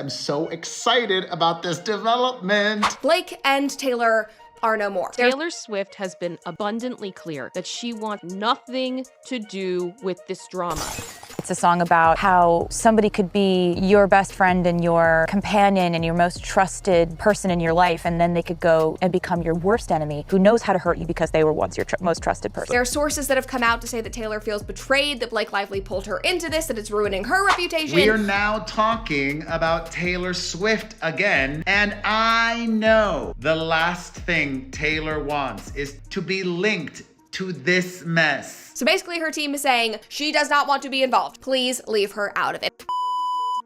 I'm so excited about this development. Blake and Taylor are no more. Taylor Swift has been abundantly clear that she wants nothing to do with this drama. It's a song about how somebody could be your best friend and your companion and your most trusted person in your life, and then they could go and become your worst enemy who knows how to hurt you because they were once your most trusted person. There are sources that have come out to say that Taylor feels betrayed, that Blake Lively pulled her into this, that it's ruining her reputation. We are now talking about Taylor Swift again, and I know the last thing Taylor wants is to be linked to this mess. So basically her team is saying she does not want to be involved. Please leave her out of it.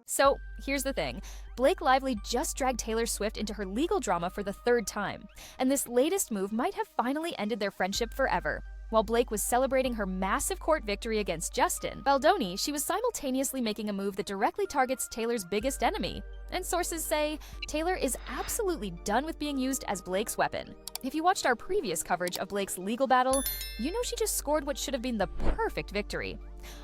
So here's the thing. Blake Lively just dragged Taylor Swift into her legal drama for the third time, and this latest move might have finally ended their friendship forever. While Blake was celebrating her massive court victory against Justin Baldoni, she was simultaneously making a move that directly targets Taylor's biggest enemy. And sources say Taylor is absolutely done with being used as Blake's weapon. If you watched our previous coverage of Blake's legal battle, you know she just scored what should have been the perfect victory.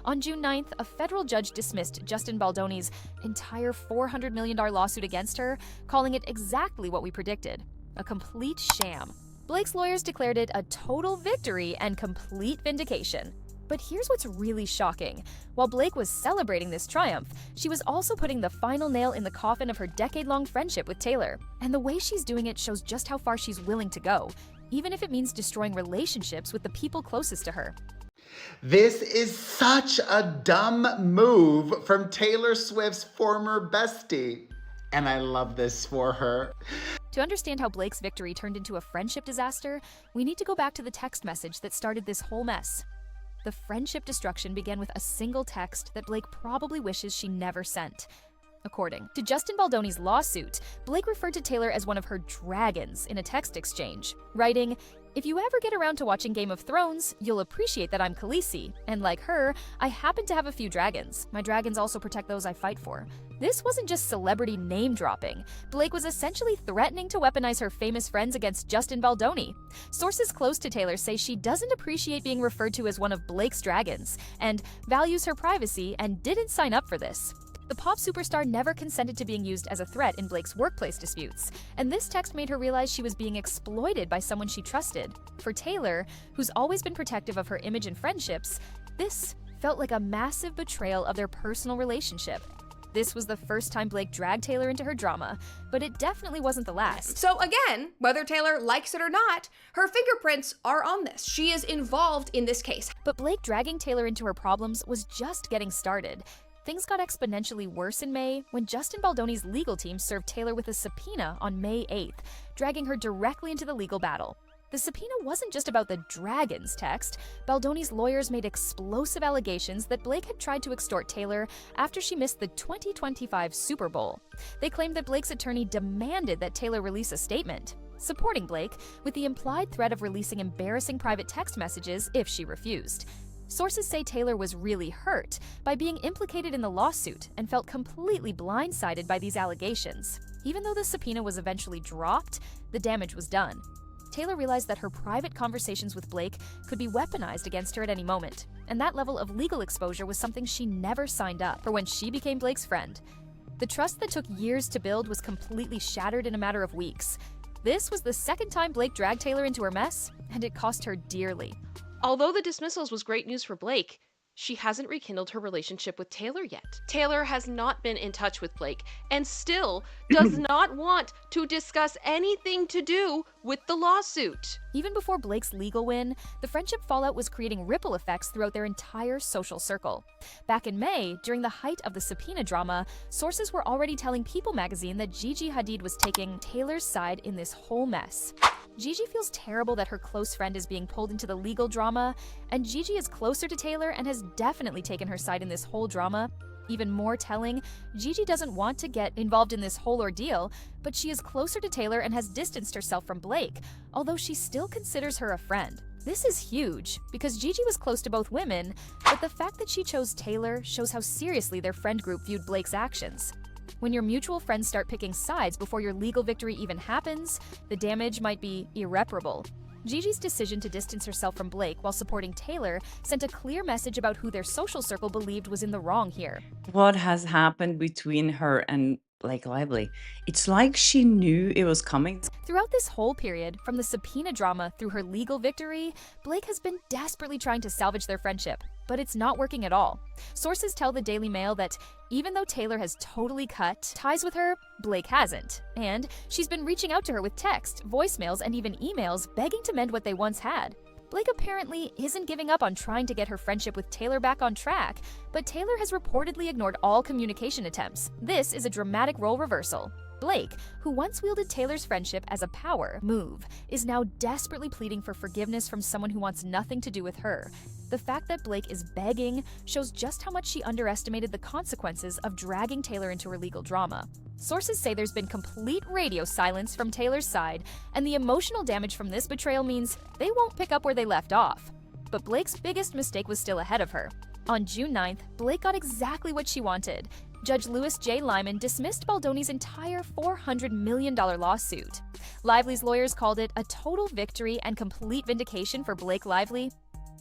On June 9th, a federal judge dismissed Justin Baldoni's entire $400 million lawsuit against her, calling it exactly what we predicted, a complete sham. Blake's lawyers declared it a total victory and complete vindication. But here's what's really shocking. While Blake was celebrating this triumph, she was also putting the final nail in the coffin of her decade-long friendship with Taylor. And the way she's doing it shows just how far she's willing to go, even if it means destroying relationships with the people closest to her. This is such a dumb move from Taylor Swift's former bestie, and I love this for her. To understand how Blake's victory turned into a friendship disaster, we need to go back to the text message that started this whole mess. The friendship destruction began with a single text that Blake probably wishes she never sent. According to Justin Baldoni's lawsuit, Blake referred to Taylor as one of her dragons in a text exchange, writing, "If you ever get around to watching Game of Thrones, you'll appreciate that I'm Khaleesi, and like her, I happen to have a few dragons. My dragons also protect those I fight for." This wasn't just celebrity name-dropping. Blake was essentially threatening to weaponize her famous friends against Justin Baldoni. Sources close to Taylor say she doesn't appreciate being referred to as one of Blake's dragons, and values her privacy and didn't sign up for this. The pop superstar never consented to being used as a threat in Blake's workplace disputes, and this text made her realize she was being exploited by someone she trusted. For Taylor, who's always been protective of her image and friendships, this felt like a massive betrayal of their personal relationship. This was the first time Blake dragged Taylor into her drama, but it definitely wasn't the last. So again, whether Taylor likes it or not, her fingerprints are on this. She is involved in this case. But Blake dragging Taylor into her problems was just getting started. Things got exponentially worse in May when Justin Baldoni's legal team served Taylor with a subpoena on May 8th, dragging her directly into the legal battle. The subpoena wasn't just about the dragons text. Baldoni's lawyers made explosive allegations that Blake had tried to extort Taylor after she missed the 2025 Super Bowl. They claimed that Blake's attorney demanded that Taylor release a statement, supporting Blake with the implied threat of releasing embarrassing private text messages if she refused. Sources say Taylor was really hurt by being implicated in the lawsuit and felt completely blindsided by these allegations. Even though the subpoena was eventually dropped, the damage was done. Taylor realized that her private conversations with Blake could be weaponized against her at any moment, and that level of legal exposure was something she never signed up for when she became Blake's friend. The trust that took years to build was completely shattered in a matter of weeks. This was the second time Blake dragged Taylor into her mess, and it cost her dearly. Although the dismissals was great news for Blake, she hasn't rekindled her relationship with Taylor yet. Taylor has not been in touch with Blake and still does not want to discuss anything to do with the lawsuit. Even before Blake's legal win, the friendship fallout was creating ripple effects throughout their entire social circle. Back in May, during the height of the subpoena drama, sources were already telling People magazine that Gigi Hadid was taking Taylor's side in this whole mess. Gigi feels terrible that her close friend is being pulled into the legal drama, and Gigi is closer to Taylor and has definitely taken her side in this whole drama. Even more telling, Gigi doesn't want to get involved in this whole ordeal, but she is closer to Taylor and has distanced herself from Blake, although she still considers her a friend. This is huge, because Gigi was close to both women, but the fact that she chose Taylor shows how seriously their friend group viewed Blake's actions. When your mutual friends start picking sides before your legal victory even happens, the damage might be irreparable. Gigi's decision to distance herself from Blake while supporting Taylor sent a clear message about who their social circle believed was in the wrong here. What has happened between her and Blake Lively. It's like she knew it was coming. Throughout this whole period, from the subpoena drama through her legal victory, Blake has been desperately trying to salvage their friendship, but it's not working at all. Sources tell the Daily Mail that even though Taylor has totally cut ties with her, Blake hasn't. And she's been reaching out to her with text, voicemails, and even emails begging to mend what they once had. Blake apparently isn't giving up on trying to get her friendship with Taylor back on track, but Taylor has reportedly ignored all communication attempts. This is a dramatic role reversal. Blake, who once wielded Taylor's friendship as a power move, is now desperately pleading for forgiveness from someone who wants nothing to do with her. The fact that Blake is begging shows just how much she underestimated the consequences of dragging Taylor into her legal drama. Sources say there's been complete radio silence from Taylor's side, and the emotional damage from this betrayal means they won't pick up where they left off. But Blake's biggest mistake was still ahead of her. On June 9th, Blake got exactly what she wanted. Judge Louis J. Lyman dismissed Baldoni's entire $400 million lawsuit. Lively's lawyers called it a total victory and complete vindication for Blake Lively.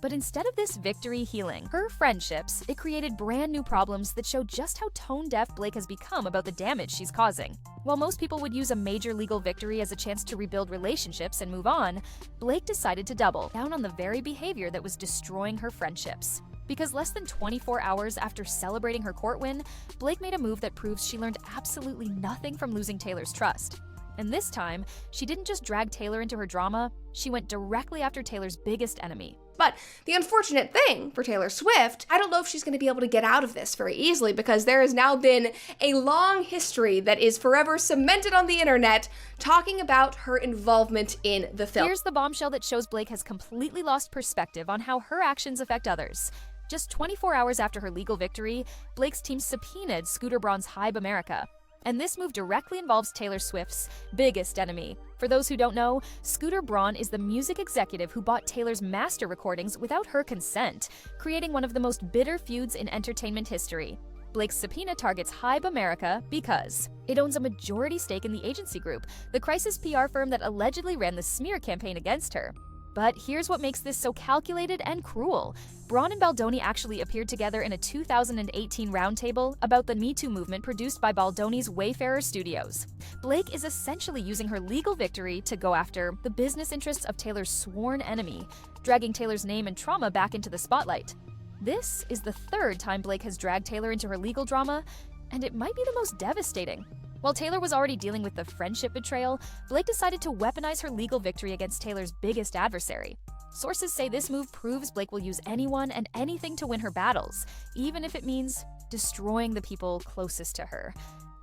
But instead of this victory healing her friendships, it created brand new problems that show just how tone-deaf Blake has become about the damage she's causing. While most people would use a major legal victory as a chance to rebuild relationships and move on, Blake decided to double down on the very behavior that was destroying her friendships. Because less than 24 hours after celebrating her court win, Blake made a move that proves she learned absolutely nothing from losing Taylor's trust. And this time, she didn't just drag Taylor into her drama, she went directly after Taylor's biggest enemy. But the unfortunate thing for Taylor Swift, I don't know if she's going to be able to get out of this very easily, because there has now been a long history that is forever cemented on the internet talking about her involvement in the film. Here's the bombshell that shows Blake has completely lost perspective on how her actions affect others. Just 24 hours after her legal victory, Blake's team subpoenaed Scooter Braun's Hybe America. And this move directly involves Taylor Swift's biggest enemy. For those who don't know, Scooter Braun is the music executive who bought Taylor's master recordings without her consent, creating one of the most bitter feuds in entertainment history. Blake's subpoena targets Hybe America because it owns a majority stake in the agency group, the crisis PR firm that allegedly ran the smear campaign against her. But here's what makes this so calculated and cruel. Braun and Baldoni actually appeared together in a 2018 roundtable about the Me Too movement produced by Baldoni's Wayfarer Studios. Blake is essentially using her legal victory to go after the business interests of Taylor's sworn enemy, dragging Taylor's name and trauma back into the spotlight. This is the third time Blake has dragged Taylor into her legal drama, and it might be the most devastating. While Taylor was already dealing with the friendship betrayal, Blake decided to weaponize her legal victory against Taylor's biggest adversary. Sources say this move proves Blake will use anyone and anything to win her battles, even if it means destroying the people closest to her.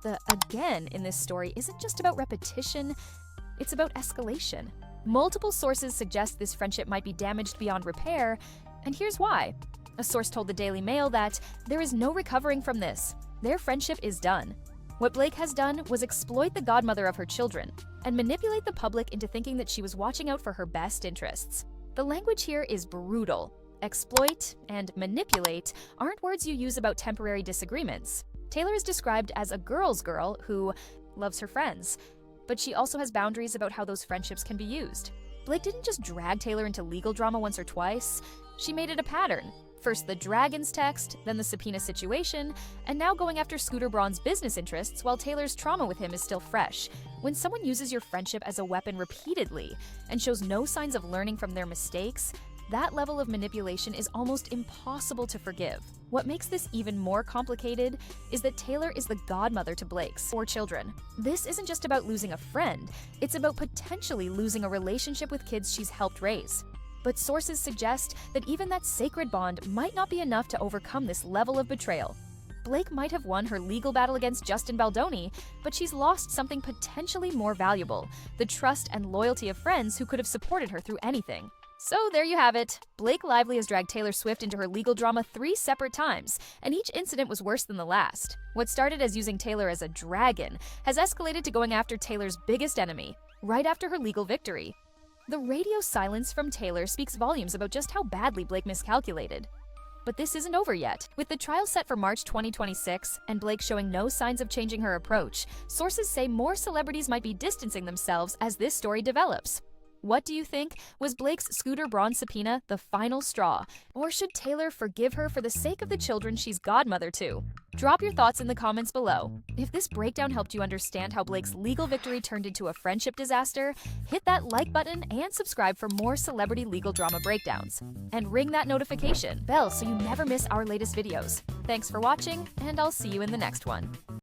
The again in this story isn't just about repetition, it's about escalation. Multiple sources suggest this friendship might be damaged beyond repair, and here's why. A source told the Daily Mail that there is no recovering from this. Their friendship is done. What Blake has done was exploit the godmother of her children and manipulate the public into thinking that she was watching out for her best interests. The language here is brutal. Exploit and manipulate aren't words you use about temporary disagreements. Taylor is described as a girl's girl who loves her friends, but she also has boundaries about how those friendships can be used. Blake didn't just drag Taylor into legal drama once or twice, she made it a pattern. First the Dragons text, then the subpoena situation, and now going after Scooter Braun's business interests while Taylor's trauma with him is still fresh. When someone uses your friendship as a weapon repeatedly and shows no signs of learning from their mistakes, that level of manipulation is almost impossible to forgive. What makes this even more complicated is that Taylor is the godmother to Blake's 4 children. This isn't just about losing a friend, it's about potentially losing a relationship with kids she's helped raise. But sources suggest that even that sacred bond might not be enough to overcome this level of betrayal. Blake might have won her legal battle against Justin Baldoni, but she's lost something potentially more valuable, the trust and loyalty of friends who could have supported her through anything. So there you have it. Blake Lively has dragged Taylor Swift into her legal drama 3 separate times, and each incident was worse than the last. What started as using Taylor as a dragon has escalated to going after Taylor's biggest enemy, right after her legal victory. The radio silence from Taylor speaks volumes about just how badly Blake miscalculated. But this isn't over yet. With the trial set for March 2026 and Blake showing no signs of changing her approach, sources say more celebrities might be distancing themselves as this story develops. What do you think? Was Blake's Scooter Braun subpoena the final straw? Or should Taylor forgive her for the sake of the children she's godmother to? Drop your thoughts in the comments below. If this breakdown helped you understand how Blake's legal victory turned into a friendship disaster, hit that like button and subscribe for more celebrity legal drama breakdowns. And ring that notification bell so you never miss our latest videos. Thanks for watching, and I'll see you in the next one.